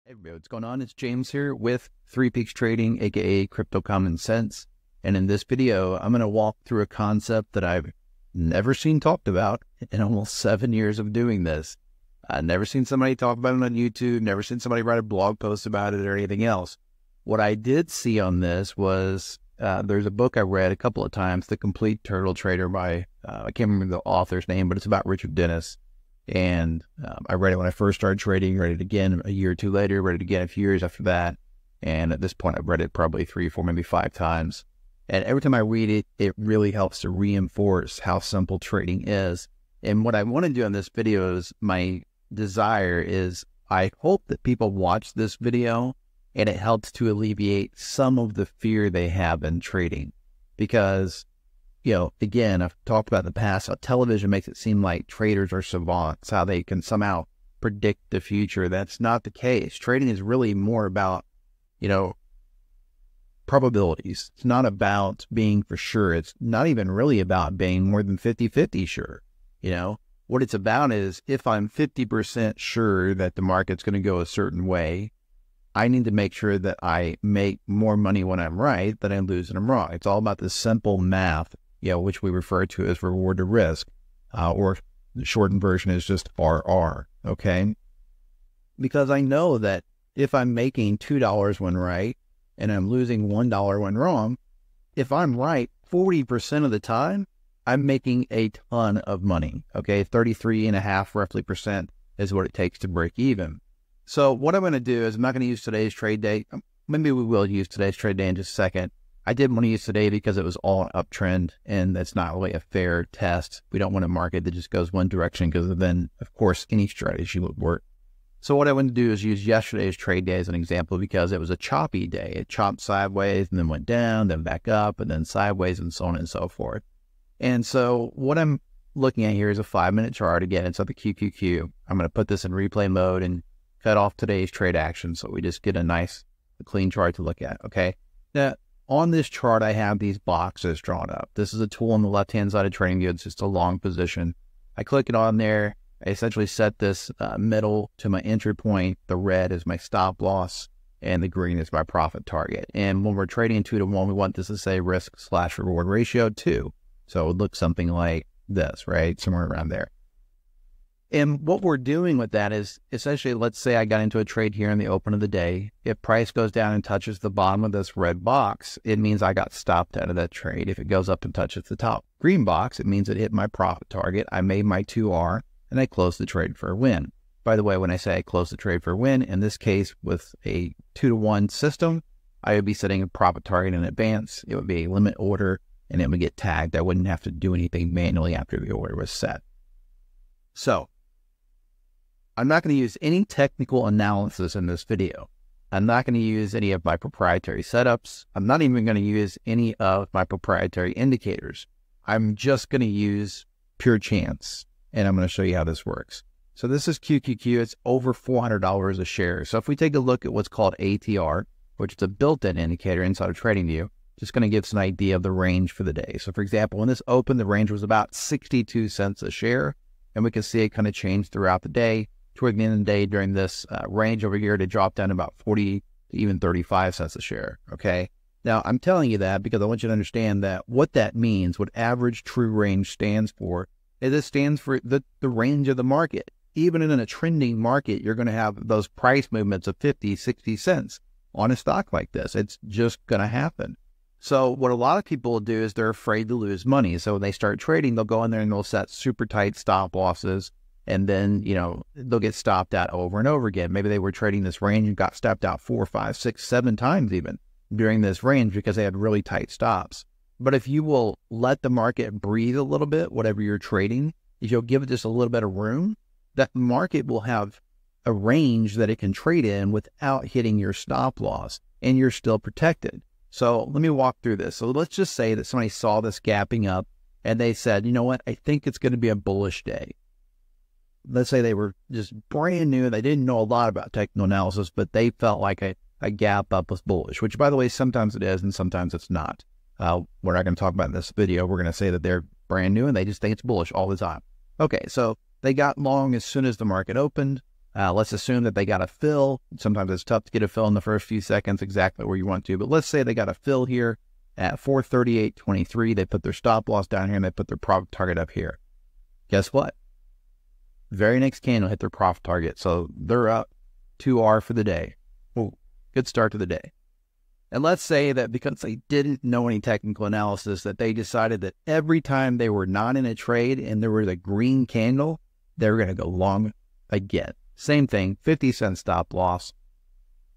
Hey, everybody, what's going on? It's James here with Three Peaks Trading, aka Crypto Common Sense. And in this video, I'm going to walk through a concept that I've never seen talked about in almost 7 years of doing this. I've never seen somebody talk about it on YouTube, never seen somebody write a blog post about it or anything else. What I did see on this was there's a book I read a couple of times, The Complete Turtle Trader by, I can't remember the author's name, but it's about Richard Dennis. And I read it when I first started trading, read it again a year or two later, read it again a few years after that. And at this point, I've read it probably 3, 4, maybe 5 times. And every time I read it, it really helps to reinforce how simple trading is. And what I want to do in this video is my desire is I hope that people watch this video and it helps to alleviate some of the fear they have in trading. Because, you know, again, I've talked about in the past how television makes it seem like traders are savants, how they can somehow predict the future. That's not the case. Trading is really more about, probabilities. It's not about being for sure. It's not even really about being more than 50-50 sure. What it's about is if I'm 50% sure that the market's going to go a certain way, I need to make sure that I make more money when I'm right than I lose when I'm wrong. It's all about the simple math, which we refer to as reward to risk, or the shortened version is just RR, okay? Because I know that if I'm making $2 when right and I'm losing $1 when wrong, if I'm right 40% of the time, I'm making a ton of money, okay? 33.5 roughly percent is what it takes to break even. So what I'm going to do is I'm not going to use today's trade day. Maybe we will use today's trade day in just a second. I did want to use today because it was all an uptrend, and that's not really a fair test. We don't want a market that just goes one direction because then, of course, any strategy would work. So what I want to do is use yesterday's trade day as an example because it was a choppy day. It chopped sideways and then went down, then back up, and then sideways, and so on and so forth. And so what I'm looking at here is a 5-minute chart. Again, it's at the QQQ. I'm going to put this in replay mode and cut off today's trade action so we just get a nice, clean chart to look at, okay? Now, on this chart, I have these boxes drawn up. This is a tool on the left-hand side of TradingView. It's just a long position. I click it on there. I essentially set this middle to my entry point. The red is my stop loss, and the green is my profit target. And when we're trading 2-to-1, we want this to say risk/reward ratio 2. So it would look something like this, right? Somewhere around there. And what we're doing with that is essentially, let's say I got into a trade here in the open of the day. If price goes down and touches the bottom of this red box, it means I got stopped out of that trade. If it goes up and touches the top green box, it means it hit my profit target. I made my 2R and I closed the trade for a win. By the way, when I say I closed the trade for a win, in this case with a 2-to-1 system, I would be setting a profit target in advance. It would be a limit order and it would get tagged. I wouldn't have to do anything manually after the order was set. So I'm not going to use any technical analysis in this video. I'm not going to use any of my proprietary setups. I'm not even going to use any of my proprietary indicators. I'm just going to use pure chance, and I'm going to show you how this works. So this is QQQ. It's over $400 a share. So if we take a look at what's called ATR, which is a built-in indicator inside of TradingView, just going to give us an idea of the range for the day. So for example, when this opened, the range was about 62 cents a share, and we can see it kind of change throughout the day. Toward the end of the day, during this range over here, to drop down to about 40 to even 35 cents a share, okay? Now, I'm telling you that because I want you to understand that what that means, what average true range stands for, is it stands for the range of the market. Even in a trending market, you're going to have those price movements of 50, 60 cents on a stock like this. It's just going to happen. So what a lot of people will do is they're afraid to lose money. So when they start trading, they'll go in there and they'll set super tight stop losses. And then, they'll get stopped out over and over again. Maybe they were trading this range and got stopped out 4, 5, 6, 7 times even during this range because they had really tight stops. But if you will let the market breathe a little bit, whatever you're trading, if you'll give it just a little bit of room, that market will have a range that it can trade in without hitting your stop loss, and you're still protected. So let me walk through this. So let's just say that somebody saw this gapping up and they said, you know what, I think it's going to be a bullish day. Let's say they were just brand new. They didn't know a lot about technical analysis, but they felt like a gap up was bullish, which, by the way, sometimes it is and sometimes it's not. We're not going to talk about in this video. We're going to say that they're brand new and they just think it's bullish all the time. Okay, so they got long as soon as the market opened. Let's assume that they got a fill. Sometimes it's tough to get a fill in the first few seconds exactly where you want to, but let's say they got a fill here at 438.23. They put their stop loss down here and they put their profit target up here. Guess what? Very next candle hit their profit target. So they're up 2R for the day. Ooh, good start to the day. And let's say that because they didn't know any technical analysis, that they decided that every time they were not in a trade and there was a green candle, they were going to go long again. Same thing, 50-cent stop loss,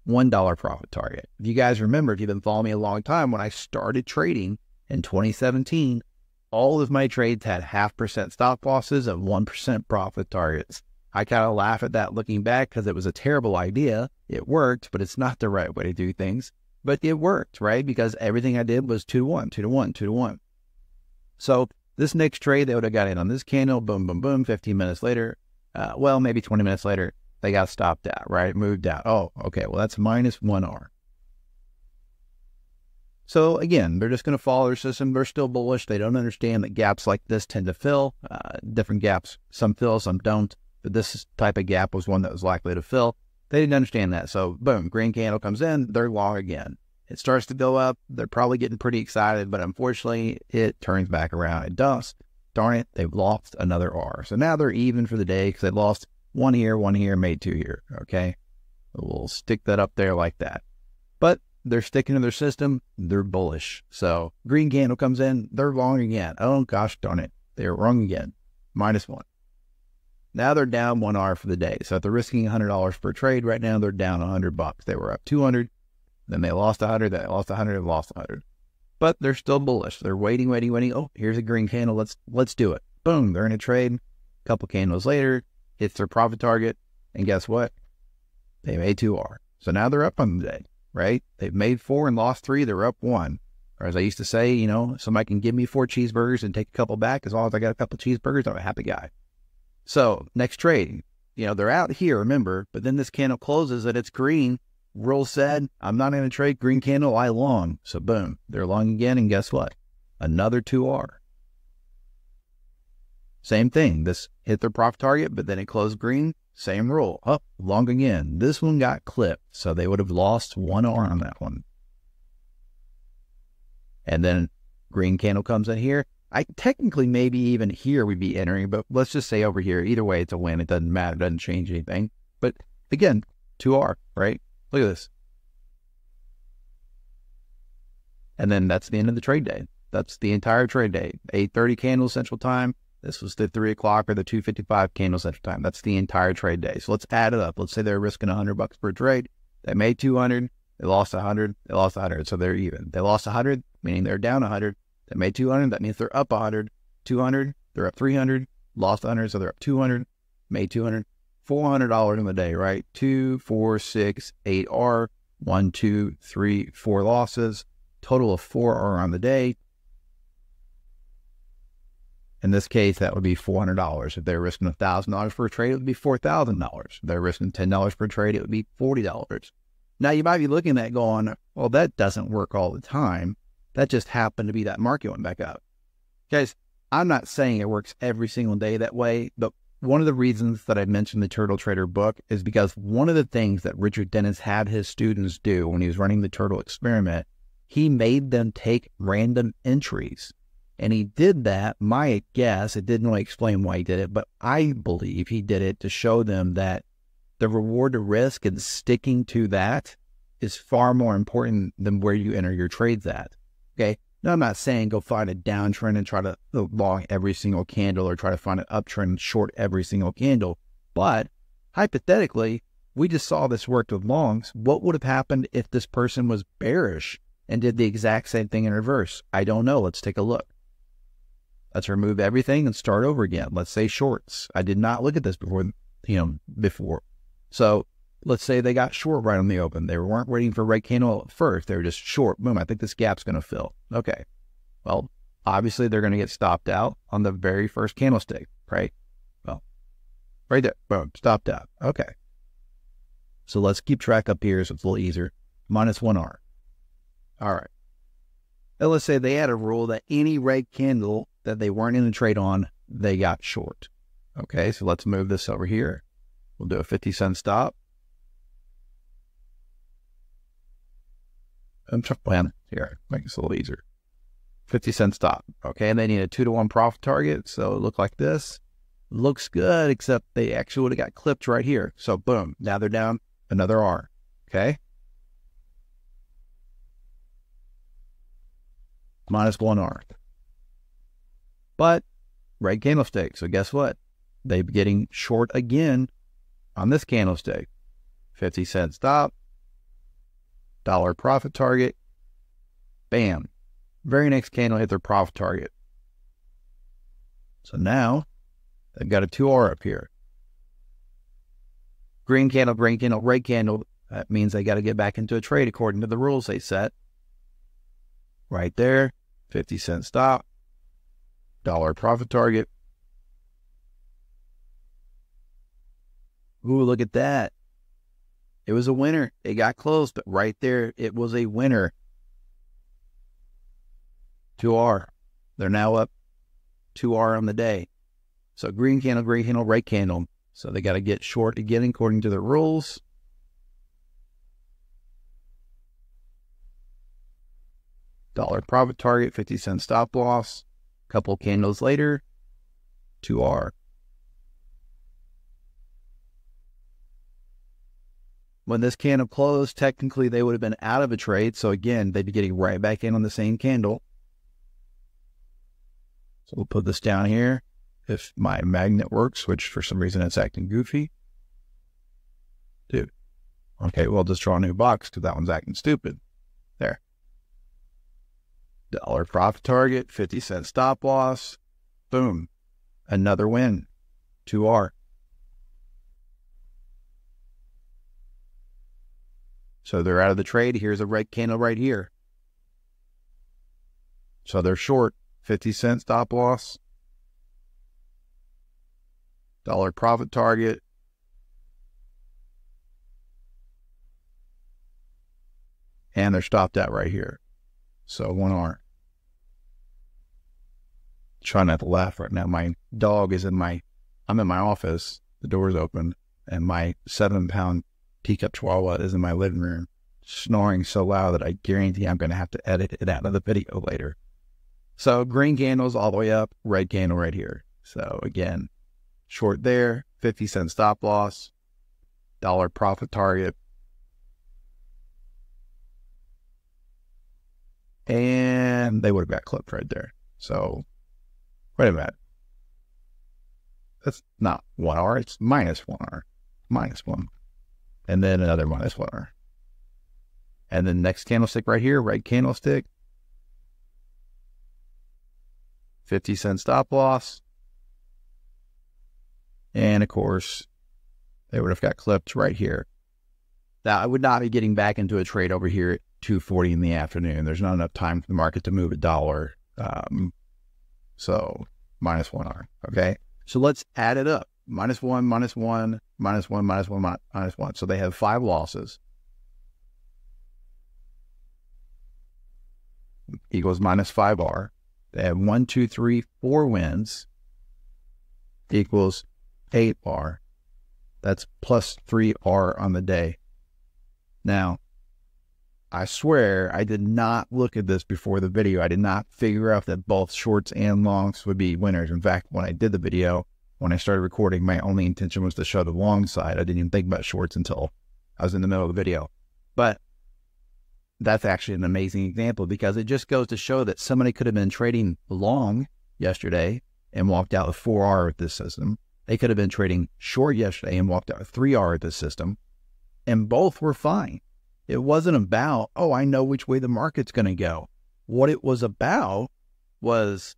$1 profit target. If you guys remember, if you've been following me a long time, when I started trading in 2017, all of my trades had 0.5% stop losses and 1% profit targets. I kind of laugh at that looking back because it was a terrible idea. It worked, but it's not the right way to do things. But it worked, right? Because everything I did was 2 to 1, 2 to 1, 2 to 1. So this next trade, they would have got in on this candle, boom, boom, boom, 15 minutes later. Well, maybe 20 minutes later, they got stopped out, right? Moved out. Oh, okay. Well, that's minus 1R. So again, they're just going to follow their system. They're still bullish. They don't understand that gaps like this tend to fill. Different gaps, some fill, some don't. But this type of gap was one that was likely to fill. They didn't understand that. So boom, green candle comes in, they're long again. It starts to go up. They're probably getting pretty excited, but unfortunately it turns back around. It does. Darn it, they've lost another R. So now they're even for the day because they lost one here, made 2 here. Okay. We'll stick that up there like that. But they're sticking to their system. They're bullish. So green candle comes in, they're long again. Oh gosh, darn it. They're wrong again. Minus 1. Now they're down 1R for the day. So if they're risking $100 per trade right now, they're down $100. They were up 200, then they lost 100, then they lost 100, and lost 100. But they're still bullish. They're waiting. Oh, here's a green candle. Let's do it. Boom, they're in a trade. A couple candles later, hits their profit target, and guess what? They made 2R. So now they're up on the day, right? They've made 4 and lost 3. They're up 1. Or as I used to say, somebody can give me 4 cheeseburgers and take a couple back. As long as I got a couple cheeseburgers, I'm a happy guy. So next trade, they're out here, remember, but then this candle closes and it's green. Rule said, I'm not going to trade green candle, I long. So boom, they're long again. And guess what? Another 2R. Same thing. This hit their profit target, but then it closed green. Same rule. Up, long again. This one got clipped. So they would have lost 1R on that one. And then green candle comes in here. I technically maybe even here we'd be entering, but let's just say over here. Either way, it's a win. It doesn't matter. It doesn't change anything. But again, 2R, right? Look at this. And then that's the end of the trade day. That's the entire trade day. 8:30 candle Central Time. This was the 3 o'clock or the 2:55 candle Central Time. That's the entire trade day. So let's add it up. Let's say they're risking $100 per trade. They made 200. They lost 100. They lost 100. So they're even. They lost 100, meaning they're down 100. They made 200. That means they're up 100. 200. They're up 300. Lost 100. So they're up 200. Made 200. $400 in the day, right? 2, 4, 6, 8R. 1, 2, 3, 4 losses. Total of 4R on the day. In this case, that would be $400. If they're risking $1,000 per trade, it would be $4,000. If they're risking $10 per trade, it would be $40. Now, you might be looking at going, well, that doesn't work all the time. That just happened to be that market went back up. Guys, I'm not saying it works every single day that way, but one of the reasons that I mentioned the Turtle Trader book is because one of the things that Richard Dennis had his students do when he was running the Turtle experiment, he made them take random entries. And he did that, my guess, it didn't really explain why he did it, but I believe he did it to show them that the reward to risk and sticking to that is far more important than where you enter your trades at. Okay? Now, I'm not saying go find a downtrend and try to long every single candle or try to find an uptrend and short every single candle. But hypothetically, we just saw this worked with longs. What would have happened if this person was bearish and did the exact same thing in reverse? I don't know. Let's take a look. Let's remove everything and start over again. Let's say shorts. I did not look at this before. So let's say they got short right on the open. They weren't waiting for red candle at first. They were just short. Boom, I think this gap's going to fill. Okay. Well, obviously they're going to get stopped out on the very first candlestick, right? Well, right there. Boom, stopped out. Okay. So let's keep track up here so it's a little easier. Minus 1R. All right. Now let's say they had a rule that any red candle that they weren't in a trade on, they got short. Okay, so let's move this over here. We'll do a 50-cent stop. I'm trying to plan here, make this a little easier. 50-cent stop. Okay, and they need a 2-to-1 profit target. So it looked like this. Looks good, except they actually would have got clipped right here. So boom, now they're down another R. Okay. -1 R. But red candlestick. So guess what? They're getting short again on this candlestick. 50-cent stop. $1 profit target. Bam. Very next candle hit their profit target. So now they've got a 2R up here. Green candle, red candle. That means they got to get back into a trade according to the rules they set. Right there. 50-cent stop. $1 profit target. Ooh, look at that. It was a winner. It got close, but right there, it was a winner. 2R. They're now up 2R on the day. So green candle, red candle. So they got to get short again according to the rules. $1 profit target, 50-cent stop loss. Couple candles later, 2R. When this candle closed, technically they would have been out of a trade. So again, they'd be getting right back in on the same candle. So we'll put this down here. If my magnet works, which for some reason it's acting goofy. Dude. Okay, well, just draw a new box because that one's acting stupid. There. $1 profit target, 50-cent stop loss. Boom. Another win. 2R. So they're out of the trade. Here's a red candle right here. So they're short. 50-cent stop loss. $1 profit target. And they're stopped at right here. So 1R. Try not to laugh right now. My dog is I'm in my office. The door's open. And my 7-pound teacup chihuahua is in my living room, snoring so loud that I guarantee I'm going to have to edit it out of the video later. So green candles all the way up, red candle right here. So again, short there, 50-cent stop loss, $1 profit target. And they would have got clipped right there. So wait a minute. That's not 1R, it's -1R. -1. And then another -1R. And then next candlestick right here, red candlestick. 50-cent stop loss. And of course, they would have got clipped right here. Now, I would not be getting back into a trade over here at 2:40 in the afternoon. There's not enough time for the market to move $1. So -1R. Okay. So let's add it up. -1, -1, -1, -1, -1. So they have 5 losses. Equals -5R. They have 1, 2, 3, 4 wins. Equals 8R. That's plus 3R on the day. Now, I swear I did not look at this before the video. I did not figure out that both shorts and longs would be winners. In fact, when I did the video, when I started recording, my only intention was to show the long side. I didn't even think about shorts until I was in the middle of the video. But that's actually an amazing example because it just goes to show that somebody could have been trading long yesterday and walked out with 4R with this system. They could have been trading short yesterday and walked out with 3R with this system. And both were fine. It wasn't about, oh, I know which way the market's going to go. What it was about was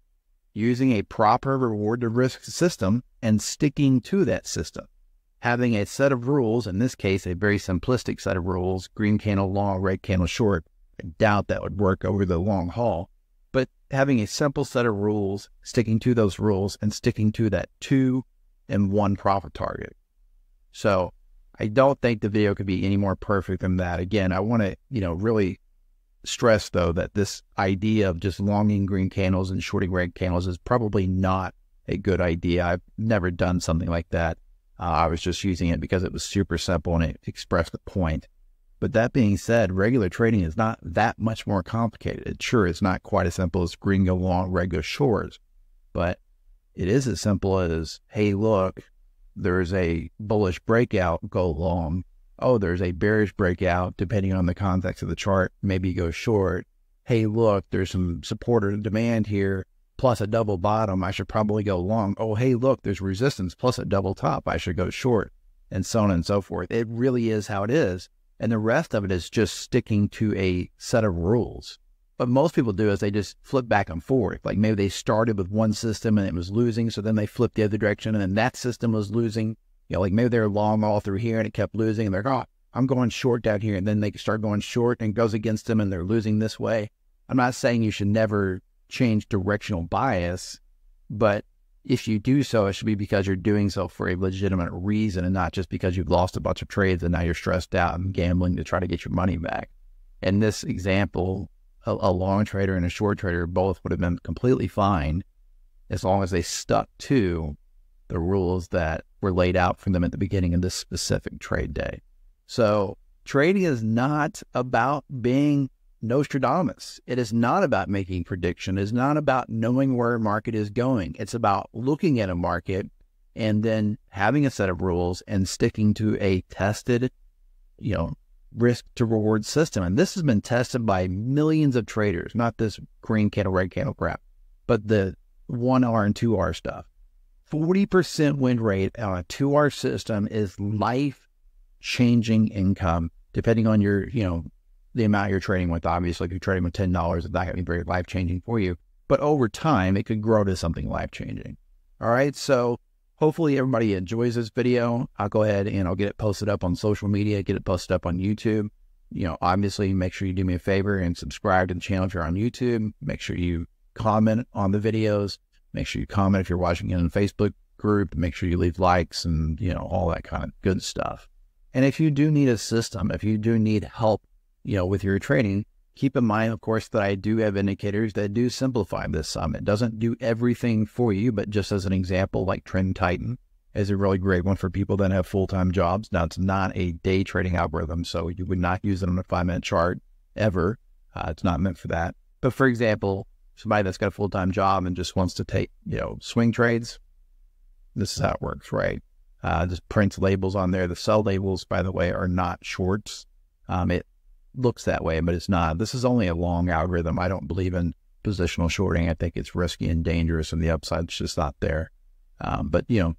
using a proper reward to risk system and sticking to that system. Having a set of rules, in this case, a very simplistic set of rules, green candle long, red candle short. I doubt that would work over the long haul. But having a simple set of rules, sticking to those rules, and sticking to that 2 and 1 profit target. So I don't think the video could be any more perfect than that. Again, I want to, really stress, though, that this idea of just longing green candles and shorting red candles is probably not a good idea. I've never done something like that. I was just using it because it was super simple and it expressed the point. But that being said, regular trading is not that much more complicated. Sure, it's not quite as simple as green go long, red go short, but it is as simple as, hey, look, there's a bullish breakout, go long. Oh, there's a bearish breakout, depending on the context of the chart, maybe go short. Hey, look, there's some support or demand here, plus a double bottom, I should probably go long. Oh, hey, look, there's resistance plus a double top, I should go short, and so on and so forth. It really is how it is. And the rest of it is just sticking to a set of rules. What most people do is they just flip back and forth. Like maybe they started with one system and it was losing, so then they flipped the other direction and then that system was losing. You know, like maybe they're long all through here and it kept losing and they're like, oh, I'm going short down here. And then they start going short and it goes against them and they're losing this way. I'm not saying you should never change directional bias, but if you do so, it should be because you're doing so for a legitimate reason and not just because you've lost a bunch of trades and now you're stressed out and gambling to try to get your money back. In this example, a long trader and a short trader both would have been completely fine as long as they stuck to the rules that were laid out for them at the beginning of this specific trade day. So trading is not about being Nostradamus. It is not about making prediction. It is not about knowing where a market is going. It's about looking at a market and then having a set of rules and sticking to a tested, risk to reward system. And this has been tested by millions of traders, not this green candle, red candle crap, but the 1R and 2R stuff. 40% win rate on a 2R system is life-changing income, depending on your, the amount you're trading with. Obviously, if you're trading with $10, it's not going to be very life-changing for you. But over time, it could grow to something life-changing. All right, so hopefully everybody enjoys this video. I'll go ahead and I'll get it posted up on social media, get it posted up on YouTube. Obviously, make sure you do me a favor and subscribe to the channel if you're on YouTube. Make sure you comment on the videos. Make sure you comment if you're watching it in a Facebook group. Make sure you leave likes and, all that kind of good stuff. And if you do need a system, if you do need help, with your trading, keep in mind, of course, that I do have indicators that do simplify this. It doesn't do everything for you, but just as an example, like Trend Titan is a really great one for people that have full-time jobs. Now, it's not a day trading algorithm, so you would not use it on a 5-minute chart ever. It's not meant for that. But for example, somebody that's got a full-time job and just wants to take, swing trades, this is how it works, right? Just prints labels on there. The sell labels, by the way, are not shorts. It looks that way, but it's not. This is only a long algorithm. I don't believe in positional shorting. I think it's risky and dangerous and the upside's just not there. But there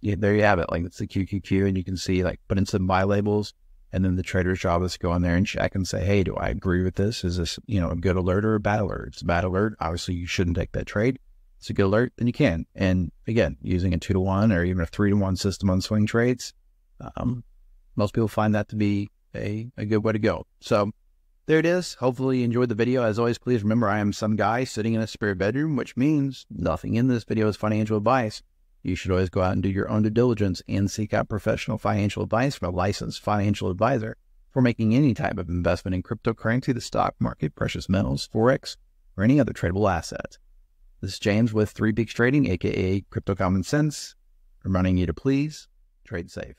you have it. Like it's the QQQ and you can see put in some buy labels and then the trader's job is to go in there and check and say, hey, do I agree with this? Is this, a good alert or a bad alert? If it's a bad alert, obviously you shouldn't take that trade. It's a good alert, then you can. And again, using a 2-to-1 or even a 3-to-1 system on swing trades, most people find that to be a good way to go. So there it is. Hopefully you enjoyed the video. As always, please remember I am some guy sitting in a spare bedroom, which means nothing in this video is financial advice. You should always go out and do your own due diligence and seek out professional financial advice from a licensed financial advisor for making any type of investment in cryptocurrency, the stock market, precious metals, Forex, or any other tradable asset. This is James with 3 Peaks Trading, aka Crypto Common Sense, reminding you to please trade safe.